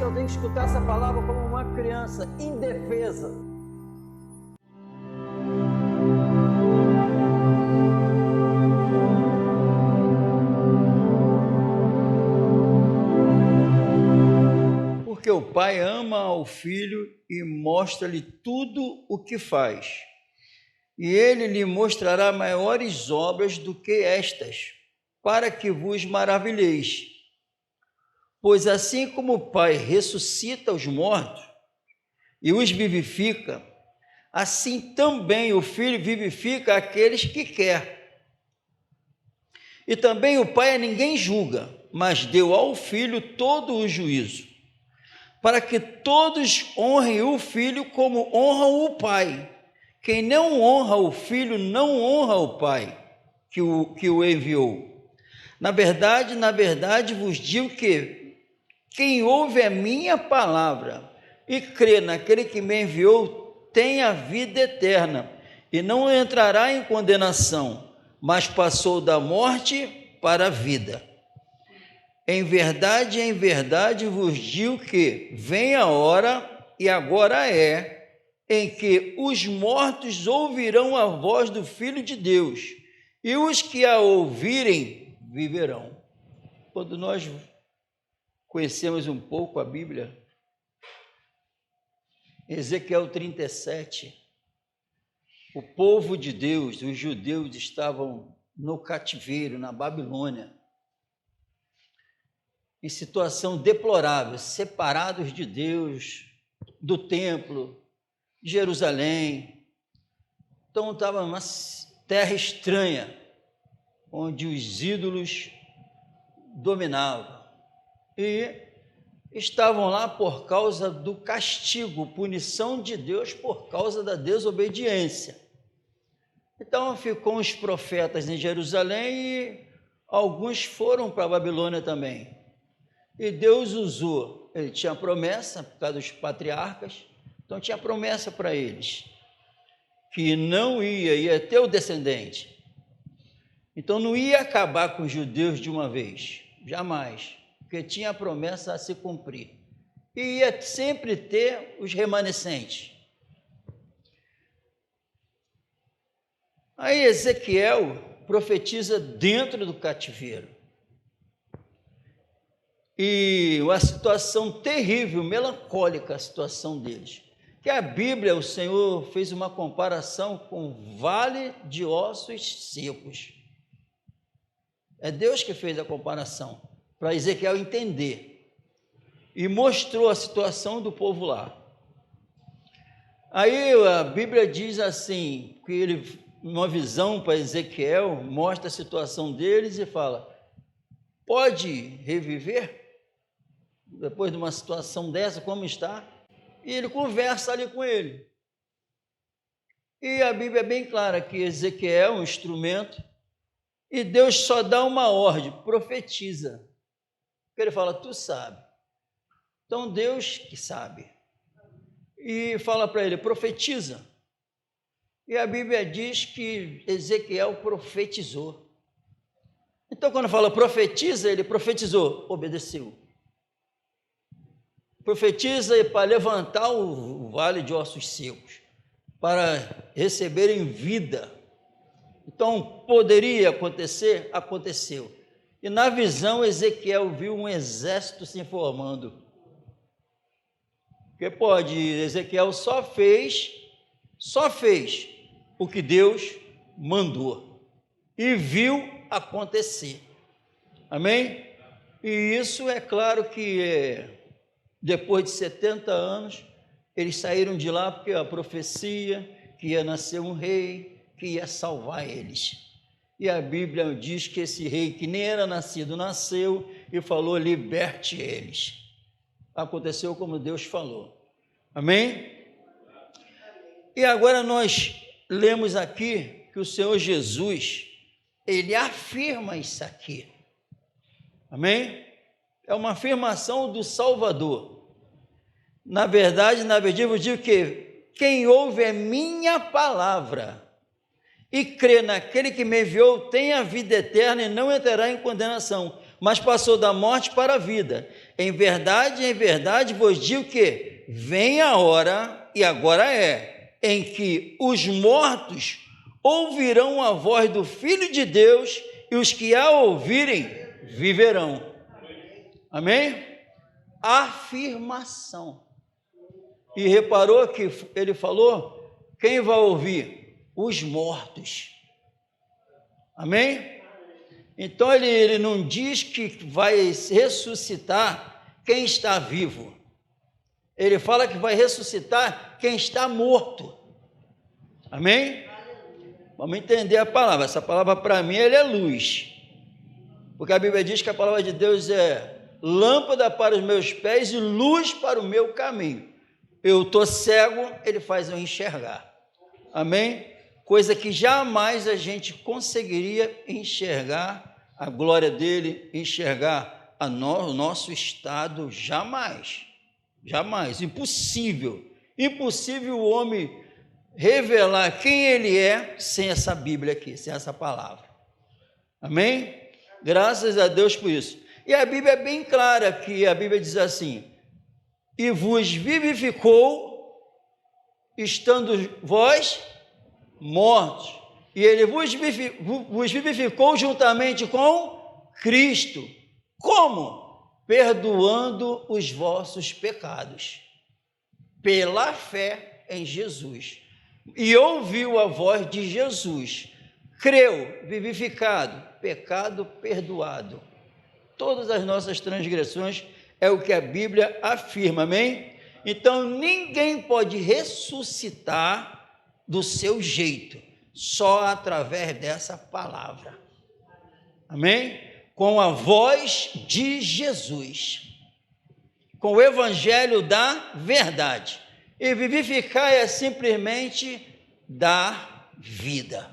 eu tenho que escutar essa palavra como uma criança indefesa. Porque o pai ama ao filho e mostra-lhe tudo o que faz. E ele lhe mostrará maiores obras do que estas, para que vos maravilheis. Pois assim como o Pai ressuscita os mortos e os vivifica, assim também o Filho vivifica aqueles que quer. E também o Pai a ninguém julga, mas deu ao Filho todo o juízo, para que todos honrem o Filho como honram o Pai. Quem não honra o Filho não honra o Pai que o enviou. Na verdade vos digo que quem ouve a minha palavra e crê naquele que me enviou tem a vida eterna e não entrará em condenação, mas passou da morte para a vida. Em verdade vos digo que vem a hora, e agora é, em que os mortos ouvirão a voz do Filho de Deus, e os que a ouvirem viverão. Quando nós conhecemos um pouco a Bíblia, Ezequiel 37, o povo de Deus, os judeus, estavam no cativeiro, na Babilônia, em situação deplorável, separados de Deus, do templo, de Jerusalém. Então estava uma terra estranha, onde os ídolos dominavam. E estavam lá por causa do castigo, punição de Deus por causa da desobediência. Então ficou os profetas em Jerusalém e alguns foram para a Babilônia também. E Deus usou, ele tinha promessa por causa dos patriarcas, então tinha promessa para eles, que não ia ter o descendente. Então não ia acabar com os judeus de uma vez, jamais, porque tinha a promessa a se cumprir. E ia sempre ter os remanescentes. Aí Ezequiel profetiza dentro do cativeiro. E uma situação terrível, melancólica a situação deles. Que a Bíblia, o Senhor fez uma comparação com vale de ossos secos. É Deus que fez a comparação, para Ezequiel entender. E mostrou a situação do povo lá. Aí a Bíblia diz assim, que ele, numa visão para Ezequiel, mostra a situação deles e fala, pode reviver? Depois de uma situação dessa, como está? E ele conversa ali com ele. E a Bíblia é bem clara que Ezequiel é um instrumento e Deus só dá uma ordem, profetiza. Ele fala, tu sabe. Então Deus que sabe. E fala para ele, profetiza. E a Bíblia diz que Ezequiel profetizou. Então quando fala profetiza, ele profetizou, obedeceu. Profetiza para levantar o vale de ossos secos, para receberem vida. Então, poderia acontecer? Aconteceu. E na visão, Ezequiel viu um exército se formando. Porque pode, Ezequiel só fez o que Deus mandou. E viu acontecer. Amém? E isso é claro que depois de 70 anos, eles saíram de lá porque a profecia que ia nascer um rei, que ia salvar eles. E a Bíblia diz que esse rei que nem era nascido, nasceu e falou, liberte eles. Aconteceu como Deus falou. Amém? E agora nós lemos aqui que o Senhor Jesus, ele afirma isso aqui. Amém? É uma afirmação do Salvador. Na verdade, eu digo que quem ouve a minha palavra e crê naquele que me enviou tem a vida eterna e não entrará em condenação, mas passou da morte para a vida. em verdade vos digo que vem a hora, e agora é, em que os mortos ouvirão a voz do Filho de Deus, e os que a ouvirem viverão. Amém? Afirmação. E reparou que ele falou, quem vai ouvir? Os mortos. Amém? Então ele não diz que vai ressuscitar quem está vivo. Ele fala que vai ressuscitar quem está morto. Amém? Vamos entender a palavra. Essa palavra para mim ela é luz. Porque a Bíblia diz que a palavra de Deus é lâmpada para os meus pés e luz para o meu caminho. Eu estou cego, ele faz eu enxergar. Amém? Coisa que jamais a gente conseguiria enxergar a glória dele, enxergar o nosso estado, jamais. Jamais, impossível. Impossível o homem revelar quem ele é sem essa Bíblia aqui, sem essa palavra. Amém? Graças a Deus por isso. E a Bíblia é bem clara que a Bíblia diz assim, e vos vivificou, estando vós mortos, e ele vos vivificou juntamente com Cristo. Como? Perdoando os vossos pecados, pela fé em Jesus. E ouviu a voz de Jesus, creu, vivificado, pecado perdoado. Todas as nossas transgressões é o que a Bíblia afirma, amém? Então, ninguém pode ressuscitar do seu jeito, só através dessa palavra, amém? Com a voz de Jesus, com o evangelho da verdade. E vivificar é simplesmente dar vida,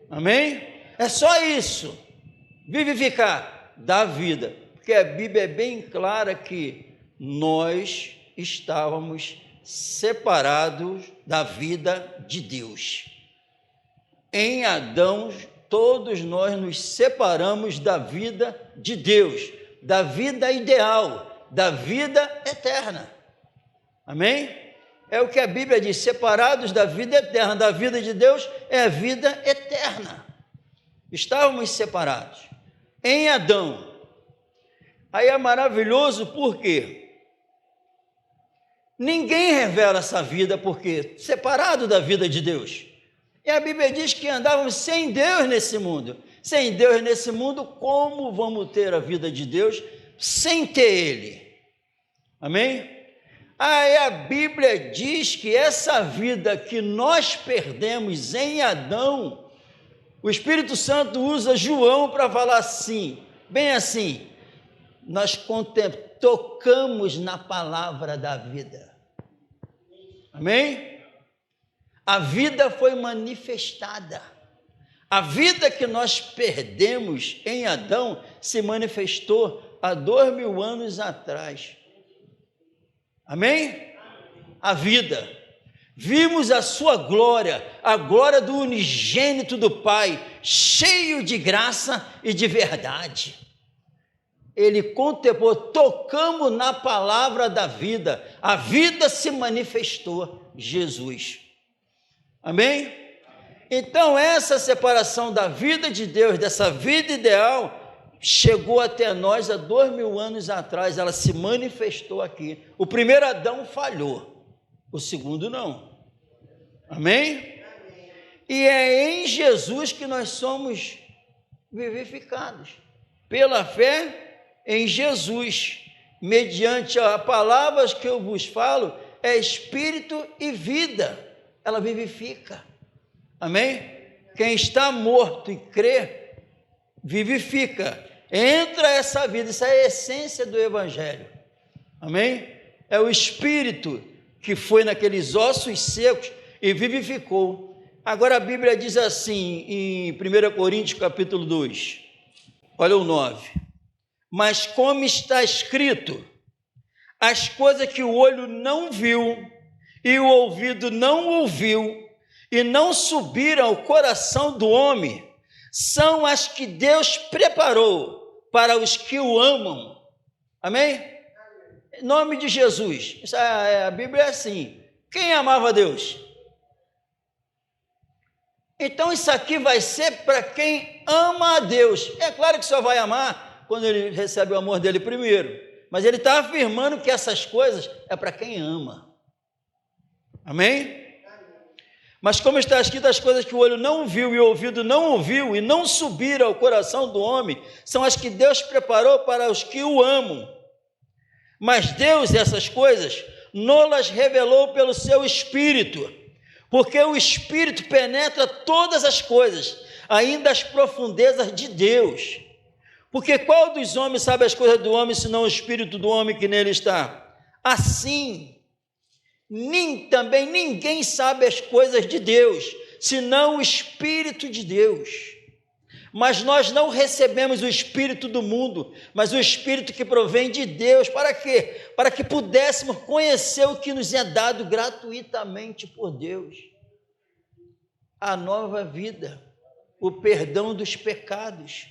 amém? É só isso, vivificar, dar vida. Porque a Bíblia é bem clara que nós estávamos separados da vida de Deus. Em Adão, todos nós nos separamos da vida de Deus, da vida ideal, da vida eterna. Amém? É o que a Bíblia diz, separados da vida eterna, da vida de Deus é a vida eterna. Estávamos separados em Adão. Aí é maravilhoso porque ninguém revela essa vida, porque separado da vida de Deus. E a Bíblia diz que andávamos sem Deus nesse mundo. Sem Deus nesse mundo, como vamos ter a vida de Deus sem ter Ele? Amém? Aí a Bíblia diz que essa vida que nós perdemos em Adão, o Espírito Santo usa João para falar assim, bem assim, nós tocamos na palavra da vida. Amém? A vida foi manifestada. A vida que nós perdemos em Adão se manifestou há 2000 anos atrás. Amém? A vida. Vimos a sua glória, a glória do unigênito do Pai, cheio de graça e de verdade. Ele contemplou, tocamos na palavra da vida, a vida se manifestou, Jesus. Amém? Então essa separação da vida de Deus, dessa vida ideal, chegou até nós há 2000 anos atrás, ela se manifestou aqui. O primeiro Adão falhou, o segundo não. Amém? E é em Jesus que nós somos vivificados, pela fé em Jesus, mediante as palavras que eu vos falo, é espírito e vida, ela vivifica, amém? Quem está morto e crê, vivifica, entra essa vida, isso é a essência do evangelho, amém? É o espírito que foi naqueles ossos secos e vivificou. Agora a Bíblia diz assim, em 1 Coríntios capítulo 2, olha o 9, mas como está escrito, as coisas que o olho não viu e o ouvido não ouviu e não subiram ao coração do homem, são as que Deus preparou para os que o amam. Amém? Em nome de Jesus. A Bíblia é assim. Quem amava Deus? Então isso aqui vai ser para quem ama a Deus. É claro que só vai amar quando ele recebe o amor dele primeiro. Mas ele está afirmando que essas coisas é para quem ama. Amém? Mas como está escrito, as coisas que o olho não viu e o ouvido não ouviu e não subiram ao coração do homem, são as que Deus preparou para os que o amam. Mas Deus, essas coisas, não-las revelou pelo seu Espírito, porque o Espírito penetra todas as coisas, ainda as profundezas de Deus. Porque qual dos homens sabe as coisas do homem, senão o Espírito do homem que nele está? Assim, também ninguém sabe as coisas de Deus, senão o Espírito de Deus. Mas nós não recebemos o Espírito do mundo, mas o Espírito que provém de Deus. Para quê? Para que pudéssemos conhecer o que nos é dado gratuitamente por Deus. A nova vida, o perdão dos pecados,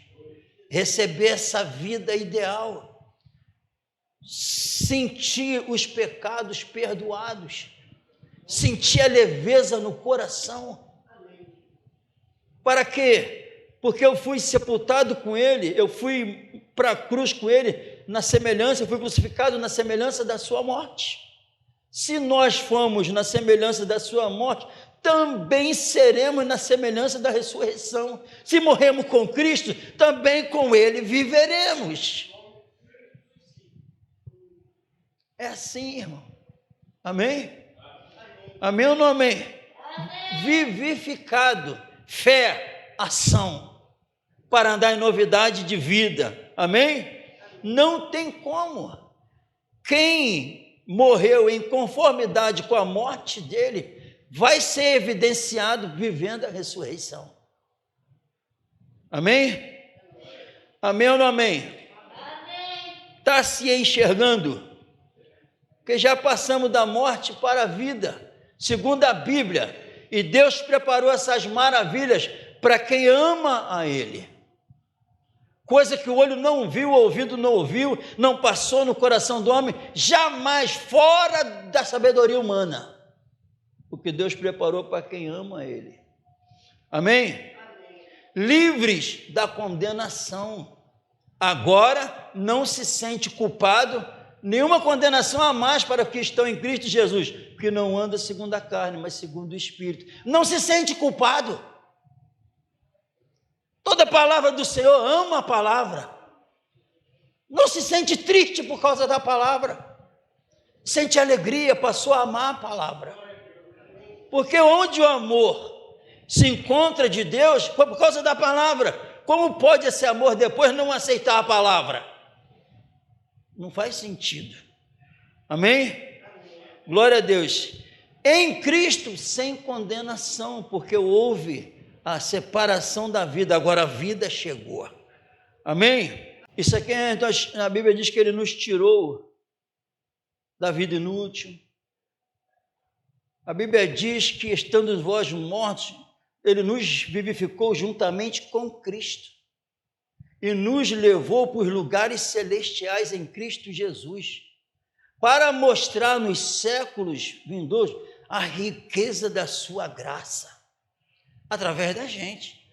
receber essa vida ideal, sentir os pecados perdoados, sentir a leveza no coração. Para quê? Porque eu fui sepultado com ele, eu fui para a cruz com ele, eu fui crucificado na semelhança da sua morte. Se nós fomos na semelhança da sua morte, também seremos na semelhança da ressurreição. Se morremos com Cristo, também com ele viveremos. É assim, irmão. Amém? Amém ou não amém? Vivificado, fé, ação, para andar em novidade de vida. Amém? Não tem como. Quem morreu em conformidade com a morte dele, vai ser evidenciado vivendo a ressurreição. Amém? Amém ou não amém? Está se enxergando? Porque já passamos da morte para a vida, segundo a Bíblia, e Deus preparou essas maravilhas para quem ama a Ele. Coisa que o olho não viu, o ouvido não ouviu, não passou no coração do homem, jamais, fora da sabedoria humana. O que Deus preparou para quem ama Ele. Amém? Amém? Livres da condenação. Agora não se sente culpado, nenhuma condenação a mais para os que estão em Cristo Jesus, porque não anda segundo a carne, mas segundo o Espírito. Não se sente culpado. Toda palavra do Senhor ama a palavra. Não se sente triste por causa da palavra. Sente alegria, passou a amar a palavra. Porque onde o amor se encontra de Deus, foi por causa da palavra. Como pode esse amor depois não aceitar a palavra? Não faz sentido. Amém? Glória a Deus. Em Cristo, sem condenação, porque houve a separação da vida, agora a vida chegou. Amém? Isso aqui, a Bíblia diz que ele nos tirou da vida inútil. A Bíblia diz que, estando vós mortos, ele nos vivificou juntamente com Cristo e nos levou para os lugares celestiais em Cristo Jesus, para mostrar nos séculos vindouros a riqueza da sua graça, através da gente.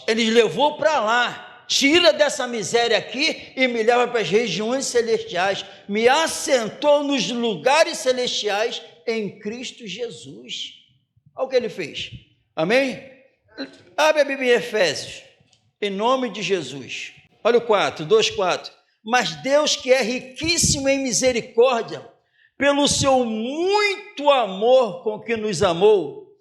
Ele levou para lá, tira dessa miséria aqui e me leva para as regiões celestiais, me assentou nos lugares celestiais em Cristo Jesus. Olha o que ele fez. Amém? Abre a Bíblia em Efésios, em nome de Jesus. Olha o 2:4. Mas Deus, que é riquíssimo em misericórdia, pelo seu muito amor com que nos amou,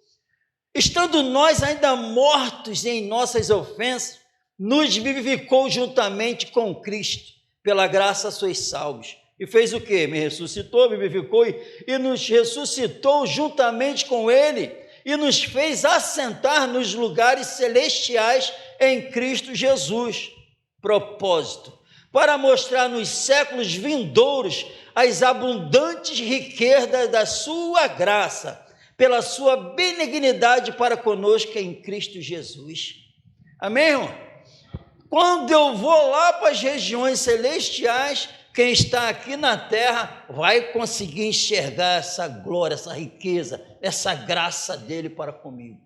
estando nós ainda mortos em nossas ofensas, nos vivificou juntamente com Cristo. Pela graça sois salvos. E fez o quê? Me ressuscitou, me vivificou e nos ressuscitou juntamente com Ele e nos fez assentar nos lugares celestiais em Cristo Jesus. Propósito: para mostrar nos séculos vindouros as abundantes riquezas da sua graça, pela sua benignidade para conosco em Cristo Jesus. Amém, irmão? Quando eu vou lá para as regiões celestiais, quem está aqui na terra vai conseguir enxergar essa glória, essa riqueza, essa graça dele para comigo.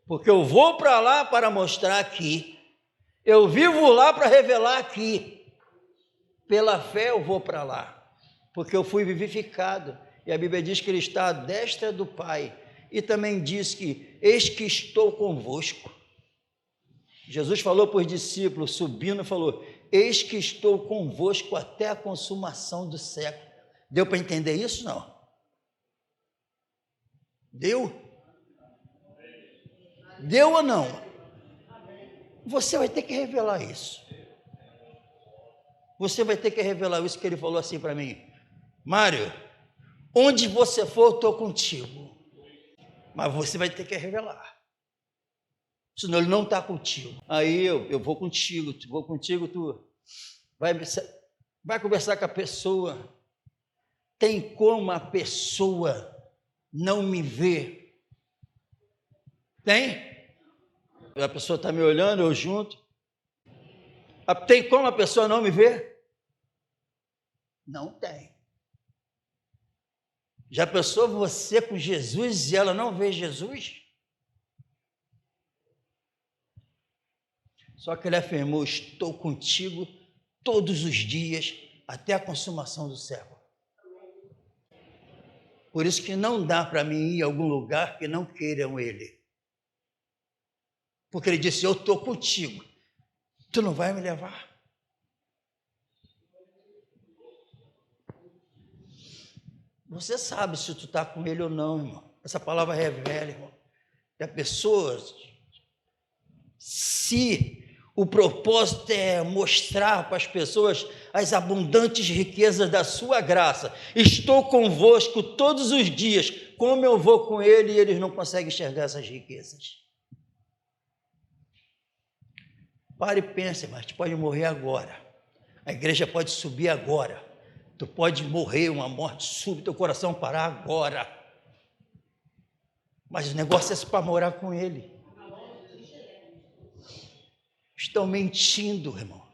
Porque eu vou para lá para mostrar aqui. Eu vivo lá para revelar aqui. Pela fé eu vou para lá. Porque eu fui vivificado. E a Bíblia diz que ele está à destra do Pai. E também diz que, eis que estou convosco. Jesus falou para os discípulos, subindo, falou, eis que estou convosco até a consumação do século. Deu para entender isso? Não? Deu? Deu ou não? Você vai ter que revelar isso. Você vai ter que revelar isso que ele falou assim para mim. Mário, onde você for, eu estou contigo. Mas você vai ter que revelar. Senão ele não está contigo. Aí eu vou contigo, tu vai conversar com a pessoa. Tem como a pessoa não me ver? Tem? A pessoa está me olhando, eu junto. Tem como a pessoa não me ver? Não tem. Já pensou você com Jesus e ela não vê Jesus? Só que ele afirmou, estou contigo todos os dias, até a consumação do século. Por isso que não dá para mim ir a algum lugar que não queiram ele. Porque ele disse, eu estou contigo, tu não vai me levar? Você sabe se tu está com ele ou não, irmão. Essa palavra revela, irmão. Que a pessoa, se o propósito é mostrar para as pessoas as abundantes riquezas da sua graça, estou convosco todos os dias, como eu vou com ele e eles não conseguem enxergar essas riquezas. Pare e pense, mas tu pode morrer agora. A igreja pode subir agora. Tu pode morrer uma morte súbita, teu coração parar agora. Mas o negócio é para morar com ele. Estão mentindo, irmão.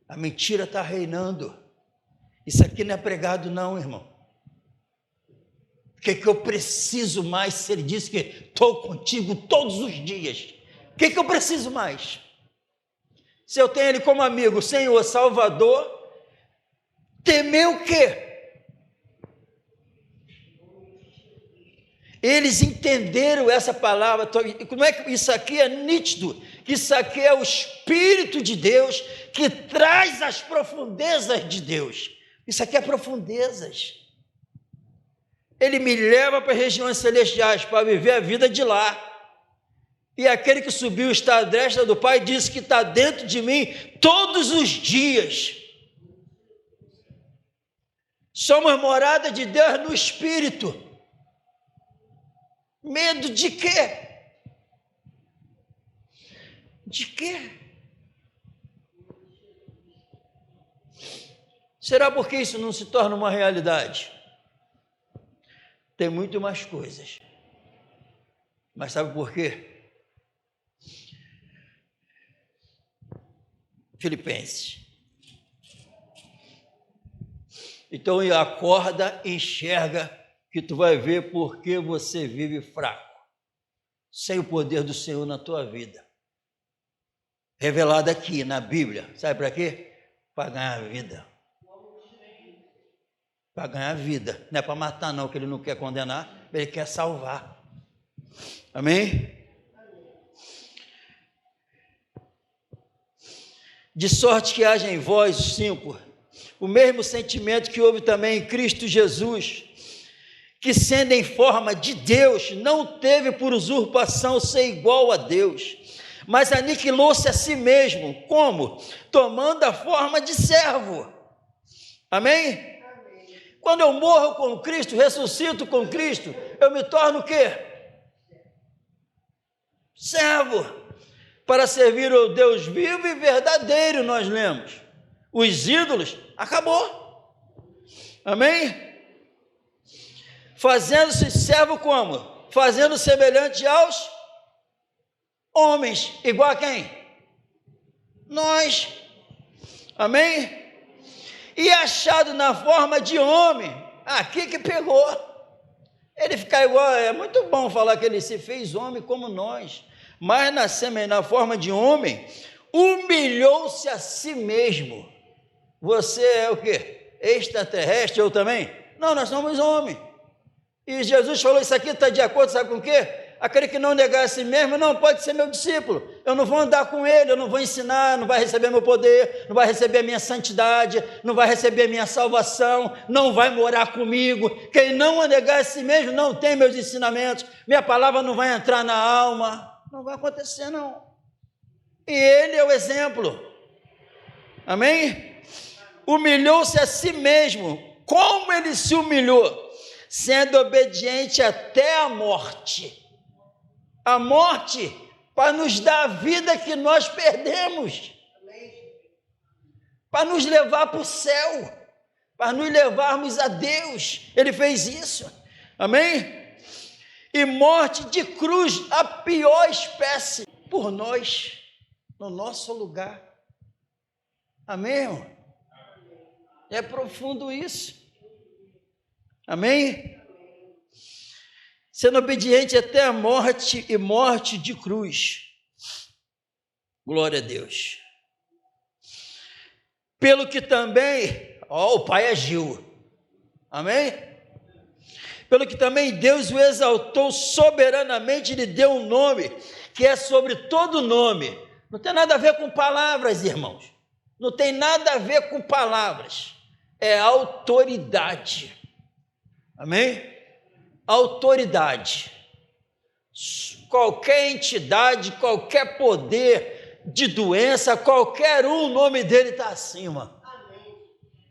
A mentira está reinando. Isso aqui não é pregado não, irmão. O que eu preciso mais? Se ele disse que estou contigo todos os dias. O que eu preciso mais? Se eu tenho ele como amigo, Senhor, Salvador, temer o quê? Eles entenderam essa palavra. Como é que isso aqui é nítido? Que isso aqui é o Espírito de Deus que traz as profundezas de Deus. Isso aqui é profundezas. Ele me leva para as regiões celestiais para viver a vida de lá. E aquele que subiu está à destra do Pai disse que está dentro de mim todos os dias. Somos morada de Deus no Espírito. Medo de quê? De quê? Será porque isso não se torna uma realidade? Tem muito mais coisas. Mas sabe por quê? Filipenses. Então acorda, enxerga que tu vai ver porque você vive fraco, sem o poder do Senhor na tua vida. Revelado aqui na Bíblia, sabe para quê? Para ganhar a vida. Para ganhar a vida, não é para matar não, que ele não quer condenar, ele quer salvar. Amém? De sorte que haja em vós, 5, o mesmo sentimento que houve também em Cristo Jesus, que sendo em forma de Deus, não teve por usurpação ser igual a Deus, mas aniquilou-se a si mesmo. Como? Tomando a forma de servo. Amém? Quando eu morro com Cristo, ressuscito com Cristo, eu me torno o quê? Servo. Para servir ao Deus vivo e verdadeiro, nós lemos. Os ídolos, acabou. Amém? Fazendo-se servo como? Fazendo semelhante aos homens. Igual a quem? Nós. Amém? E achado na forma de homem. Aqui que pegou. Ele fica igual, é muito bom falar que ele se fez homem como nós, mas nascendo na forma de homem, humilhou-se a si mesmo. Você é o quê? Extraterrestre, eu também? Não, nós somos homens. E Jesus falou, isso aqui está de acordo, sabe com o quê? Aquele que não negar a si mesmo não pode ser meu discípulo. Eu não vou andar com ele, eu não vou ensinar, não vai receber meu poder, não vai receber a minha santidade, não vai receber a minha salvação, não vai morar comigo. Quem não negar a si mesmo não tem meus ensinamentos, minha palavra não vai entrar na alma. Não vai acontecer, não. E ele é o exemplo. Amém? Humilhou-se a si mesmo. Como ele se humilhou? Sendo obediente até a morte. A morte para nos dar a vida que nós perdemos. Para nos levar para o céu. Para nos levarmos a Deus. Ele fez isso. Amém? E morte de cruz, a pior espécie, por nós, no nosso lugar. Amém, irmão? É profundo isso. Amém? Sendo obediente até a morte e morte de cruz. Glória a Deus. Pelo que também, o Pai agiu. Amém? Pelo que também Deus o exaltou soberanamente, lhe deu um nome que é sobre todo nome. Não tem nada a ver com palavras, irmãos. Não tem nada a ver com palavras. É autoridade. Amém? Autoridade. Qualquer entidade, qualquer poder de doença, qualquer um, o nome dele está acima.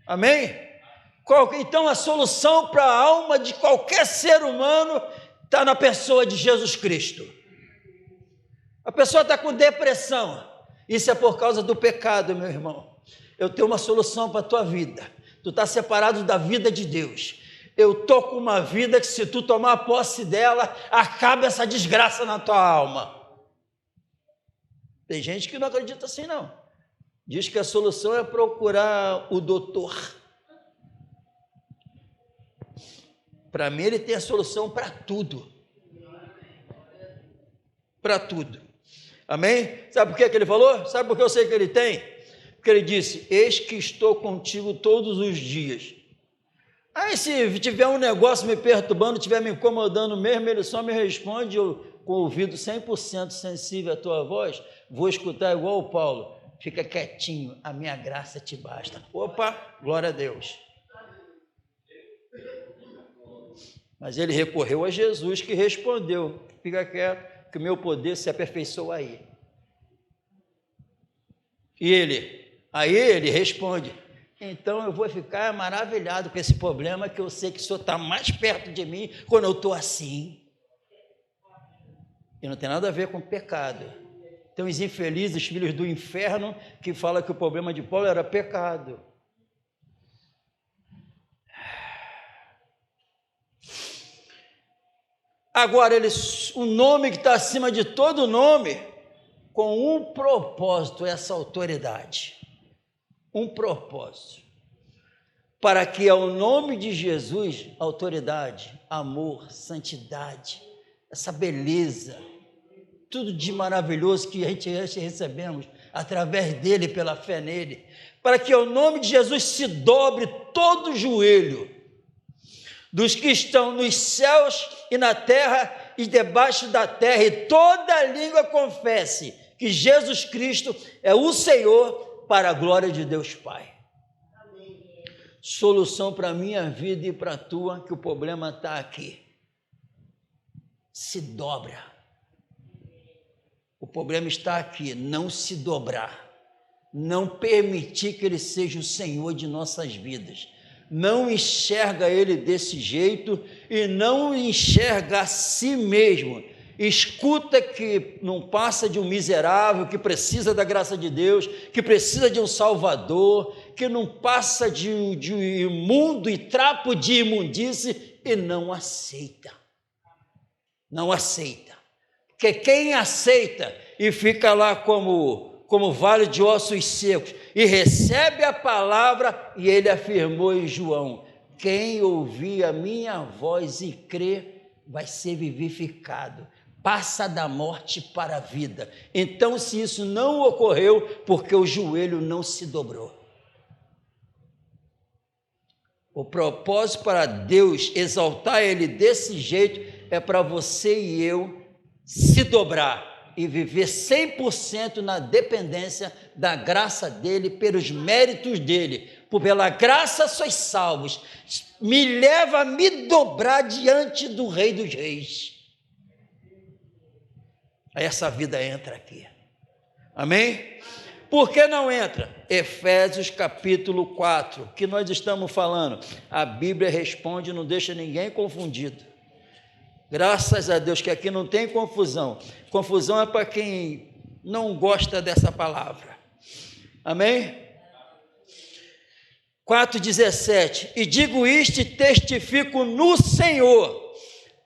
Amém? Então a solução para a alma de qualquer ser humano está na pessoa de Jesus Cristo. A pessoa está com depressão. Isso é por causa do pecado, meu irmão. Eu tenho uma solução para a tua vida. Tu está separado da vida de Deus. Eu estou com uma vida que, se tu tomar posse dela, acaba essa desgraça na tua alma. Tem gente que não acredita assim, não. Diz que a solução é procurar o doutor. Para mim, ele tem a solução para tudo. Para tudo. Amém? Sabe por que ele falou? Sabe por que eu sei que ele tem? Porque ele disse, eis que estou contigo todos os dias. Aí se tiver um negócio me perturbando, estiver me incomodando mesmo, ele só me responde, eu com o ouvido 100% sensível à tua voz, vou escutar igual o Paulo, fica quietinho, a minha graça te basta. Opa, glória a Deus. Mas ele recorreu a Jesus, que respondeu, fica quieto, que o meu poder se aperfeiçoa aí. E ele responde, então eu vou ficar maravilhado com esse problema, que eu sei que o Senhor está mais perto de mim quando eu estou assim. E não tem nada a ver com pecado. Tem os infelizes, filhos do inferno, que falam que o problema de Paulo era pecado. Agora, o nome que está acima de todo nome, com um propósito, essa autoridade. Um propósito, para que ao nome de Jesus, autoridade, amor, santidade, essa beleza, tudo de maravilhoso que a gente recebemos através dele, pela fé nele, para que ao nome de Jesus se dobre todo o joelho dos que estão nos céus e na terra e debaixo da terra, e toda língua confesse que Jesus Cristo é o Senhor, para a glória de Deus Pai. Amém. Solução para a minha vida e para a tua, que o problema está aqui. Se dobra. O problema está aqui, não se dobrar. Não permitir que Ele seja o Senhor de nossas vidas. Não enxerga Ele desse jeito e não enxerga a si mesmo. Escuta que não passa de um miserável, que precisa da graça de Deus, que precisa de um Salvador, que não passa de imundo e trapo de imundície, e não aceita. Não aceita. Porque quem aceita e fica lá como como vale de ossos secos, e recebe a palavra, e ele afirmou em João: quem ouvir a minha voz e crer, vai ser vivificado, passa da morte para a vida. Então, se isso não ocorreu, porque o joelho não se dobrou. O propósito para Deus exaltar Ele desse jeito é para você e eu se dobrar e viver 100% na dependência da graça dEle, pelos méritos dEle. Pela graça sois salvos. Me leva a me dobrar diante do Rei dos Reis. Aí essa vida entra aqui. Amém? Por que não entra? Efésios capítulo 4, que nós estamos falando. A Bíblia responde, não deixa ninguém confundido. Graças a Deus que aqui não tem confusão. Confusão é para quem não gosta dessa palavra. Amém? 4,17. E digo isto e testifico no Senhor,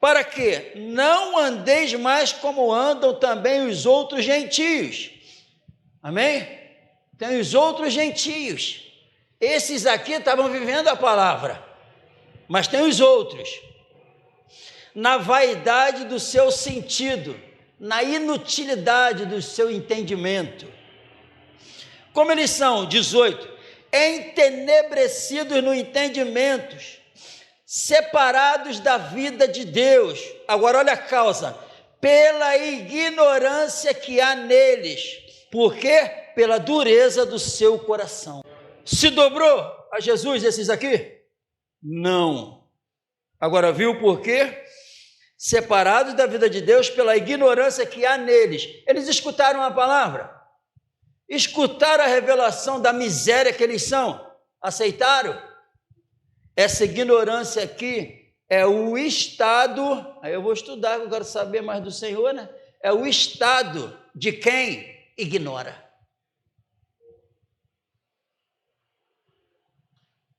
para que não andeis mais como andam também os outros gentios. Amém? Tem os outros gentios. Esses aqui estavam vivendo a palavra, mas tem os outros. Na vaidade do seu sentido, na inutilidade do seu entendimento. Como eles são? 18. Entenebrecidos no entendimento, separados da vida de Deus. Agora olha a causa. Pela ignorância que há neles. Por quê? Pela dureza do seu coração. Se dobrou a Jesus esses aqui? Não. Agora viu por quê? Separados da vida de Deus pela ignorância que há neles. Eles escutaram a palavra? Escutaram a revelação da miséria que eles são? Aceitaram? Essa ignorância aqui é o estado, aí eu vou estudar, eu quero saber mais do Senhor, né? É o estado de quem ignora.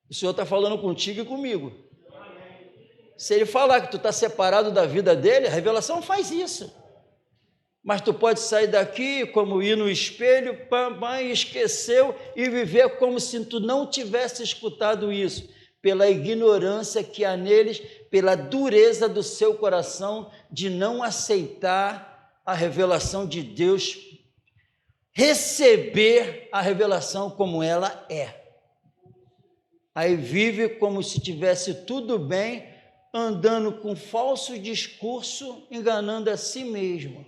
O Senhor está falando contigo e comigo. Se Ele falar que tu está separado da vida dele, a revelação faz isso. Mas tu pode sair daqui, como ir no espelho, e esqueceu, e viver como se tu não tivesse escutado isso, pela ignorância que há neles, pela dureza do seu coração, de não aceitar a revelação de Deus, receber a revelação como ela é. Aí vive como se tivesse tudo bem, andando com falso discurso, enganando a si mesmo.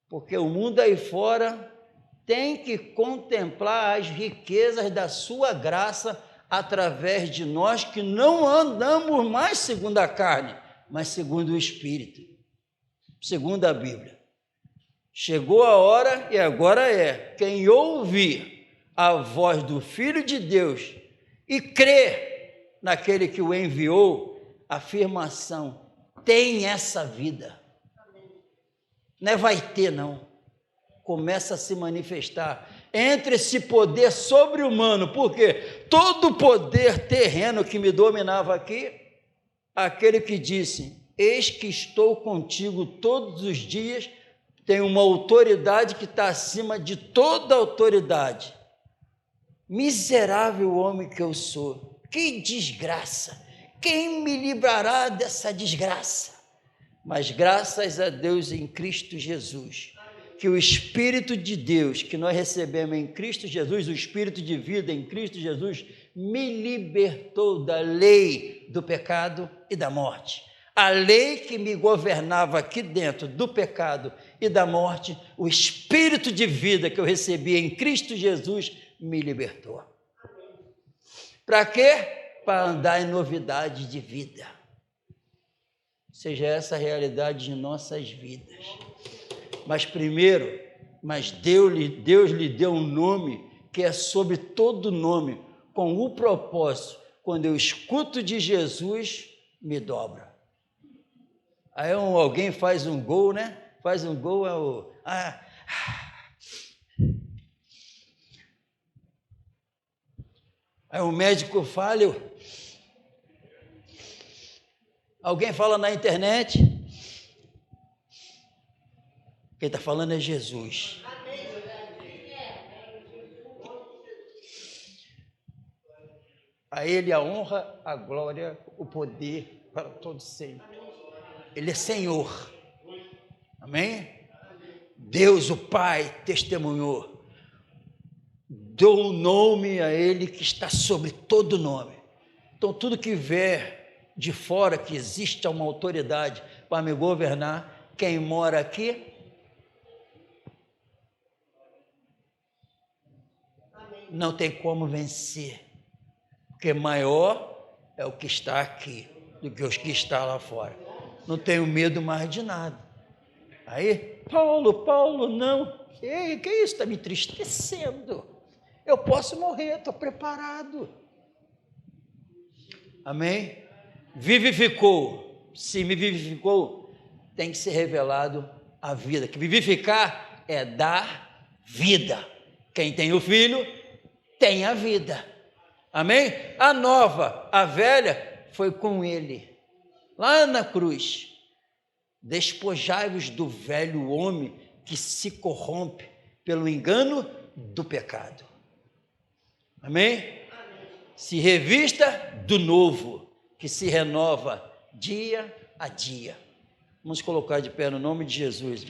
Porque o mundo aí fora tem que contemplar as riquezas da sua graça através de nós que não andamos mais segundo a carne, mas segundo o Espírito, segundo a Bíblia. Chegou a hora e agora é. Quem ouvir a voz do Filho de Deus e crer naquele que o enviou, afirmação, tem essa vida. Não é vai ter, não. Começa a se manifestar. Entre esse poder sobre-humano, porque todo poder terreno que me dominava aqui, aquele que disse, eis que estou contigo todos os dias, tem uma autoridade que está acima de toda autoridade. Miserável homem que eu sou, que desgraça, quem me livrará dessa desgraça? Mas graças a Deus em Cristo Jesus, que o Espírito de Deus que nós recebemos em Cristo Jesus, o Espírito de vida em Cristo Jesus, me libertou da lei do pecado e da morte. A lei que me governava aqui dentro do pecado e da morte, o Espírito de vida que eu recebi em Cristo Jesus me libertou. Para quê? Para andar em novidade de vida. Seja essa a realidade de nossas vidas. Mas primeiro, Deus lhe deu um nome que é sobre todo nome, com o propósito, quando eu escuto de Jesus, me dobra. Aí alguém faz um gol, né? Faz um gol, é o... Aí o médico fala, alguém fala na internet, quem está falando é Jesus. Amém. A Ele a honra, a glória, o poder para todos sempre. Ele é Senhor. Amém? Deus, o Pai, testemunhou. Dou o nome a Ele que está sobre todo nome. Então, tudo que vier de fora, que existe uma autoridade para me governar, quem mora aqui, não tem como vencer. Porque maior é o que está aqui do que os que estão lá fora. Não tenho medo mais de nada. Aí, Paulo, não. Ei, que isso? Está me entristecendo. Eu posso morrer, estou preparado. Amém? Vivificou. Se me vivificou, tem que ser revelado a vida. Que vivificar é dar vida. Quem tem o Filho, tem a vida. Amém? A nova, a velha, foi com Ele. Lá na cruz. Despojai-vos do velho homem que se corrompe pelo engano do pecado. Amém? Se revista do novo, que se renova dia a dia. Vamos colocar de pé no nome de Jesus.